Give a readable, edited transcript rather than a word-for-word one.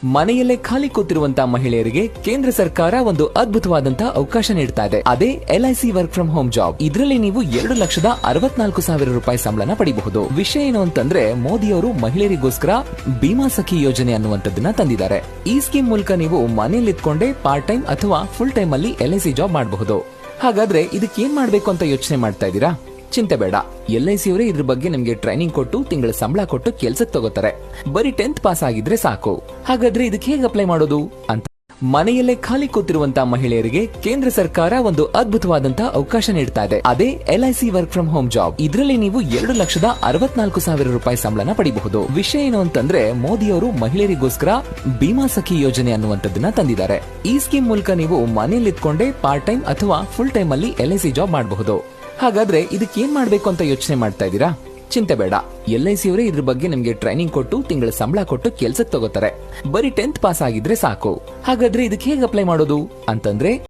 ಮನೆಯಲ್ಲೇ ಖಾಲಿ ಕೂತಿರುವಂತಹ ಮಹಿಳೆಯರಿಗೆ ಕೇಂದ್ರ ಸರ್ಕಾರ ಒಂದು ಅದ್ಭುತವಾದಂತಹ ಅವಕಾಶ ನೀಡ್ತಾ ಇದೆ. ಅದೇ LIC work from home job. ಇದರಲ್ಲಿ ನೀವು 2,64,000 ರೂಪಾಯಿ ಸಂಬಳನ ಪಡಿಬಹುದು. ವಿಷಯ ಏನು ಅಂತಂದ್ರೆ ಮೋದಿ ಅವರು ಮಹಿಳೆಯರಿಗೋಸ್ಕರ ಭೀಮಾ ಸಖಿ ಯೋಜನೆ ಅನ್ನುವಂಥದ್ದನ್ನ ತಂದಿದ್ದಾರೆ. ಈ ಸ್ಕೀಮ್ ಮೂಲಕ ನೀವು ಮನೆಯಲ್ಲಿದ್ಕೊಂಡೇ ಪಾರ್ಟ್ ಟೈಮ್ ಅಥವಾ ಫುಲ್ ಟೈಮ್ ಅಲ್ಲಿ LIC ಜಾಬ್ ಮಾಡಬಹುದು. ಹಾಗಾದ್ರೆ ಇದಕ್ಕೆ ಏನ್ ಮಾಡ್ಬೇಕು ಅಂತ ಯೋಚನೆ ಮಾಡ್ತಾ ಇದ್ದೀರಾ? ಚಿಂತೆ ಬೇಡ, LIC ಅವರೇ ಇದ್ರ ಬಗ್ಗೆ ನಿಮ್ಗೆ ಟ್ರೈನಿಂಗ್ ಕೊಟ್ಟು ತಿಂಗಳ ಸಂಬಳ ಕೊಟ್ಟು ಕೆಲ್ಸಕ್ಕೆ ತಗೋತಾರೆ. ಬರೀ 10th ಪಾಸ್ ಆಗಿದ್ರೆ ಸಾಕು. ಹಾಗಾದ್ರೆ ಇದಕ್ಕೆ ಹೇಗೆ ಅಪ್ಲೈ ಮಾಡೋದು ಅಂತ. ಮನೆಯಲ್ಲೇ ಖಾಲಿ ಕೂತಿರುವಂತಹ ಮಹಿಳೆಯರಿಗೆ ಕೇಂದ್ರ ಸರ್ಕಾರ ಒಂದು ಅದ್ಭುತವಾದಂತಹ ಅವಕಾಶ ನೀಡ್ತಾ ಇದೆ. ಅದೇ LIC work from home job. ಇದರಲ್ಲಿ ನೀವು 2,64,000 ರೂಪಾಯಿ ಸಂಬಳನ ಪಡಿಬಹುದು. ವಿಷಯ ಏನು ಅಂತಂದ್ರೆ ಮೋದಿ ಅವರು ಮಹಿಳೆಯರಿಗೋಸ್ಕರ ಭೀಮಾ ಸಖಿ ಯೋಜನೆ ಅನ್ನುವಂಥದ್ದನ್ನ ತಂದಿದ್ದಾರೆ. ಈ ಸ್ಕೀಮ್ ಮೂಲಕ ನೀವು ಮನೆಯಲ್ಲಿದ್ಕೊಂಡೇ ಪಾರ್ಟ್ ಟೈಮ್ ಅಥವಾ ಫುಲ್ ಟೈಮ್ ಅಲ್ಲಿ LIC ಜಾಬ್ ಮಾಡಬಹುದು. ಹಾಗಾದ್ರೆ ಇದಕ್ಕೆ ಏನ್ ಮಾಡ್ಬೇಕು ಅಂತ ಯೋಚನೆ ಮಾಡ್ತಾ ಇದ್ದೀರಾ? ಚಿಂತೆ ಬೇಡ, LIC ಅವರೇ ಇದ್ರ ಬಗ್ಗೆ ನಿಮ್ಗೆ ಟ್ರೈನಿಂಗ್ ಕೊಟ್ಟು ತಿಂಗಳ ಸಂಬಳ ಕೊಟ್ಟು ಕೆಲ್ಸಕ್ಕೆ ತಗೋತಾರೆ. ಬರೀ 10th ಪಾಸ್ ಆಗಿದ್ರೆ ಸಾಕು. ಹಾಗಾದ್ರೆ ಇದಕ್ಕೆ ಹೇಗೆ ಅಪ್ಲೈ ಮಾಡೋದು ಅಂತಂದ್ರೆ